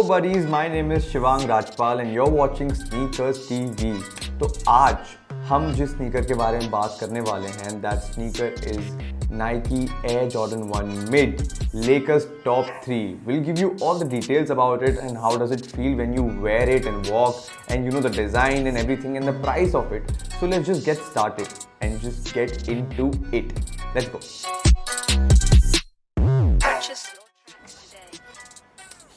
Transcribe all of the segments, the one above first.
buddies, my name is Shivang Rajpal and you're watching Sneakers TV. तो आज हम जिस स्नीकर के बारे में बात करने वाले हैं, that sneaker is Nike Air Jordan 1 Mid, Lakers Top 3. We'll give you all the details about it and how does it feel when you wear it and walk, and you know the design and everything and the price of it. So let's just get started and just get into it. Let's go.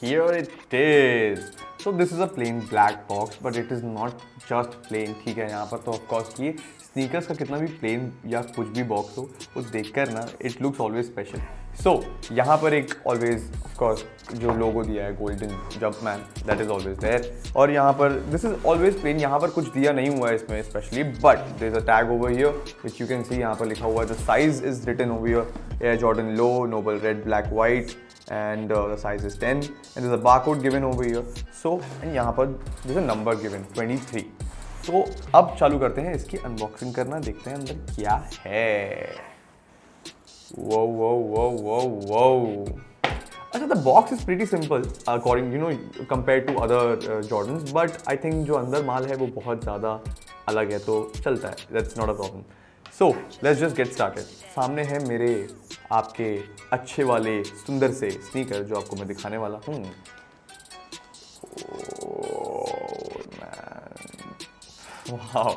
Here it is. So this is a plain black box, but it is not just plain. ठीक है, यहाँ पर तो of course ये sneakers का कितना भी plain या कुछ भी box हो, वो देखकर ना it looks always special. So यहाँ पर एक always of course जो logo दिया है golden Jumpman, that is always there. और यहाँ पर this is always plain. यहाँ पर कुछ दिया नहीं हुआ है इसमें especially, but there is a tag over here which you can see. यहाँ पर लिखा हुआ है, the size is written over here, Air Jordan Low, Noble Red, Black, White. And the size is 10 and there's a barcode given over here. So and यहाँ पर there's a number given 23. तो अब चालू करते हैं इसकी अनबॉक्सिंग करना, देखते हैं अंदर क्या है. Whoa, whoa, whoa, whoa, whoa. अच्छा, the box is pretty simple according compared to other Jordans, but I think जो अंदर माल है वो बहुत ज़्यादा अलग है, तो चलता है. That's not a problem. So let's just get started. सामने है मेरे आपके अच्छे वाले सुंदर से स्नीकर जो आपको मैं दिखाने वाला हूँ. Wow,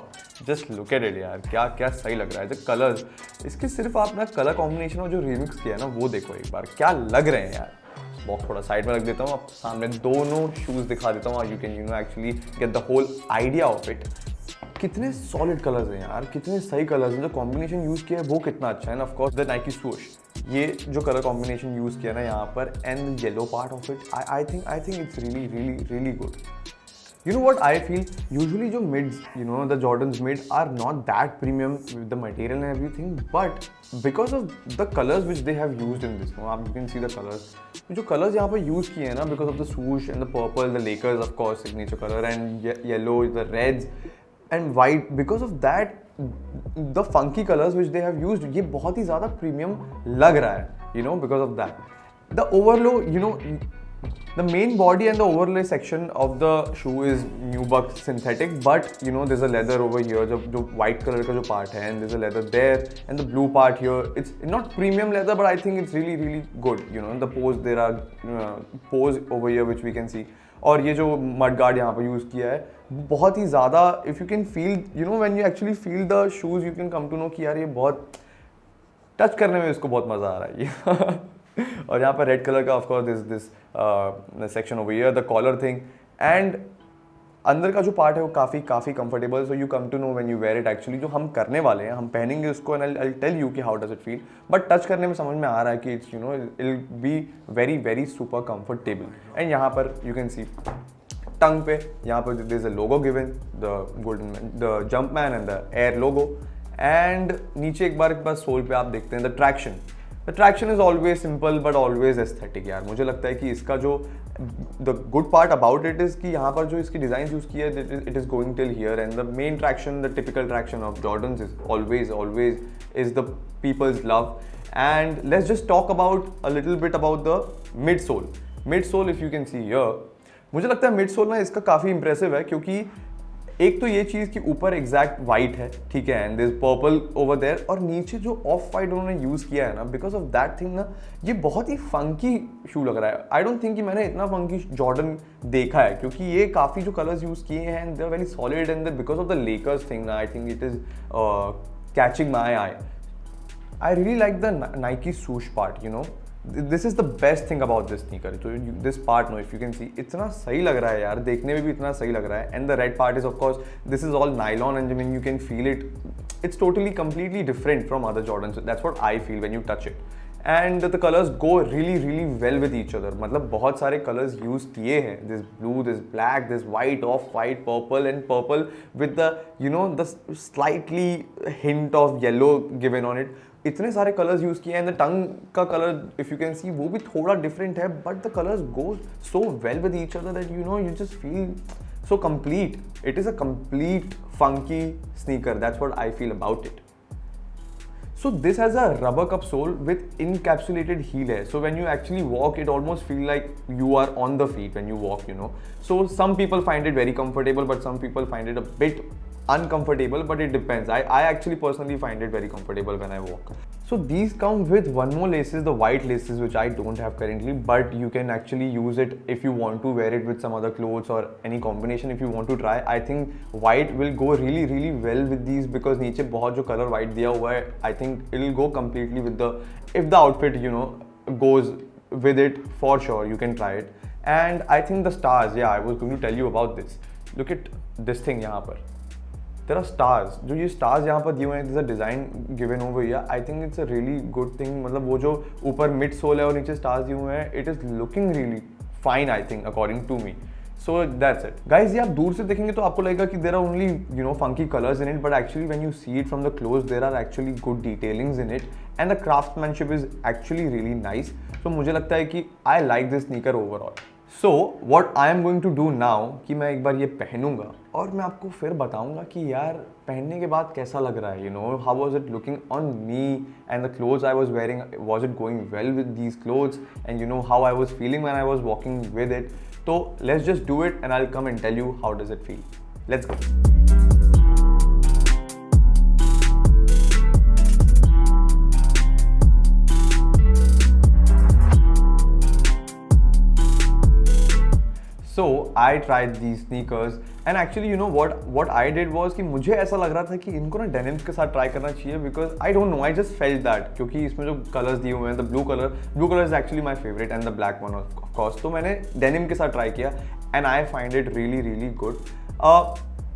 just look at it यार, क्या क्या सही लग रहा है. जो कलर्स इसके, सिर्फ आप ना कलर कॉम्बिनेशन और जो रिमिक्स किया है ना वो देखो एक बार, क्या लग रहे हैं यार. बॉक्स थोड़ा साइड में रख देता हूँ, आप सामने दोनों शूज़ दिखा देता हूँ. You can actually get the whole idea of it. कितने सॉलिड कलर्स हैं यार, कितने सही कलर्स हैं. जो कॉम्बिनेशन यूज़ किया है वो कितना अच्छा है ना. ऑफ कोर्स द नाइकी स्वूश, ये जो कलर कॉम्बिनेशन यूज़ किया ना यहाँ पर, and yellow part of it, I think it's really good. You know what I feel? Usually जो mids, the Jordans mid are not that premium with the material and everything, but because of the colors which they have used in this, you can see the colors. जो colors यहाँ पर use किए हैं ना, because of the swoosh and the purple, the Lakers of course signature color, and yellow, the reds and white, because of that the funky colors which they have used, ये बहुत ही ज़्यादा premium लग रहा है, because of that. The overlow, the main body and the overlay section of the shoe is nubuck synthetic, but there's a leather over here, जो white color का जो part है, and there's a leather there, and the blue part here. It's not premium leather, but I think it's really good. The pose, there are pose over here which we can see. और ये जो mud guard यहाँ पर use किया है, बहुत ही ज़्यादा, if you can feel, when you actually feel the shoes, you can come to know कि यार ये बहुत टच करने में इसको बहुत मज़ा आ रहा है ये. और यहाँ पर रेड कलर का of course this section over here, the collar thing, and अंदर का जो पार्ट है वो काफ़ी comfortable. So you come to know when you wear it. Actually जो हम करने वाले हैं, हम पहनेंगे उसको, एंड आई टेल यू कि how does it feel, but touch करने में समझ में आ रहा है कि it's it will be very super comfortable. And यहाँ पर यू कैन सी टंग पे, यहाँ पर there is a logo given, the golden, the jumpman and the air logo. And नीचे एक बार सोल पे आप देखते हैं the traction. The traction is always simple but always aesthetic यार. मुझे लगता है कि इसका जो the good part about it is कि यहाँ पर जो इसकी डिज़ाइन यूज़ की है, it is going till here, and the main traction, the typical traction of Jordans is always is the people's love. And let's just talk about a little bit about the midsole. Midsole, if you can see here, मुझे लगता है midsole ना इसका काफ़ी impressive है, क्योंकि एक तो ये चीज़ कि ऊपर एग्जैक्ट वाइट है, ठीक है, and this purple over there, और नीचे जो ऑफ वाइट उन्होंने यूज़ किया है ना, बिकॉज ऑफ दैट थिंग ना, ये बहुत ही फंकी शू लग रहा है. आई डोंट थिंक कि मैंने इतना फंकी जॉर्डन देखा है, क्योंकि ये काफ़ी जो कलर्स यूज़ किए हैं, and they are very solid, and because of the Lakers thing ना, I think it is catching my eye. I really like the Nike swoosh part, This is the best thing about this sneaker. So this part, if you can see, इतना सही लग रहा है यार, देखने में भी इतना सही लग रहा है. And the red part is of course, this is all nylon, and I mean you can feel it. It's totally completely different from other Jordans. That's what I feel when you touch it. And the colors go really well with each other. मतलब बहुत सारे colors use किए हैं. This blue, this black, this white, off-white, purple, and purple with the the slightly hint of yellow given on it. इतने सारे colours use किए हैं. And the tongue का कलर इफ़ यू कैन सी वो भी थोड़ा डिफरेंट है, but the colours go so well with each other that you just feel so complete. It is a complete funky sneaker. That's what I feel about it. So this has a rubber cup sole with encapsulated heel है. So when you actually walk, it almost feel like you are on the feet when you walk, you know. So some people find it very comfortable, but some people find it a bit uncomfortable, but it depends. I actually personally find it very comfortable when I walk. So these come with one more laces, the white laces, which I don't have currently, but you can actually use it if you want to wear it with some other clothes or any combination if you want to try. I think white will go really well with these because नीचे बहुत जो color white दिया हुआ है, I think it will go completely with the, if the outfit, you know, goes with it, for sure you can try it. And I think the stars, yeah, I was going to tell you about this. Look at this thing यहाँ पर. There are stars. जो ये stars यहाँ पर दिए हुए हैं, there's a design given over here. I think it's a really good thing. मतलब वो जो ऊपर mid sole है और नीचे stars दिए हुए हैं, it is looking really fine, I think, according to me. So that's it. Guys, ये आप दूर से देखेंगे तो आपको लगेगा कि there are only, you know, funky colors in it, but actually when you see it from the close, there are actually good detailings in it, and the craftsmanship is actually really nice. So मुझे लगता है कि I like this sneaker overall. So what I am going to do now कि मैं एक बार ये पहनूंगा और मैं आपको फिर बताऊंगा कि यार पहनने के बाद कैसा लग रहा है, you know, how was it looking on me and the clothes I was wearing, was it going well with these clothes, and you know how I was feeling when I was walking with it. So let's just do it and I'll come and tell you how does it feel. Let's go. So I tried these sneakers and actually you know what I did was कि मुझे ऐसा लग रहा था कि इनको ना denims के साथ ट्राई करना चाहिए because I don't know, I just felt that क्योंकि इसमें जो कलर्स दिए हुए हैं, the blue color is actually my favorite and the black one of course. तो मैंने डेनिम के साथ ट्राई किया and I find it really good.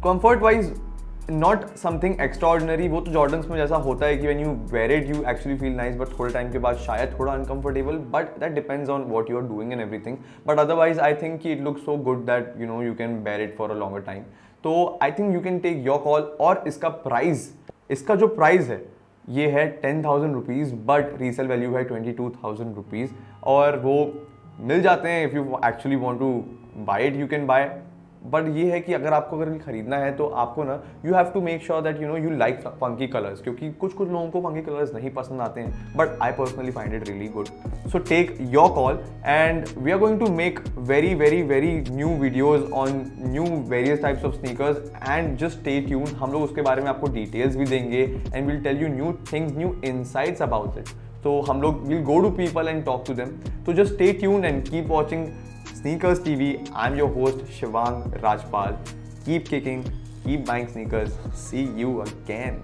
Comfort wise not something extraordinary. वो तो जॉर्डन्स में जैसा होता है कि when you wear it you actually feel nice, but थोड़े टाइम के बाद शायद थोड़ा uncomfortable, but that depends on what you are doing and everything. But otherwise I think it looks so good that you know you can wear it for a longer time. तो I think you can take your call. और इसका जो price है ये है 10,000 rupees, but resale value है 22,000 rupees, और वो मिल जाते हैं. If you actually want to buy it you can buy. But ये है कि अगर खरीदना है तो आपको ना you have to make sure that you know you like funky colours, क्योंकि कुछ लोगों को फंकी कलर्स नहीं पसंद आते हैं, but I personally find it really good. So take your call and we are going to make very new videos on new various types of sneakers and just stay tune. हम लोग उसके बारे में आपको डिटेल्स भी देंगे and will tell you new things, new insights about it. तो हम लोग will go to people and talk to them. तो just stay tune and keep watching Sneakers TV. I'm your host Shivang Rajpal. Keep kicking, keep buying sneakers. See you again.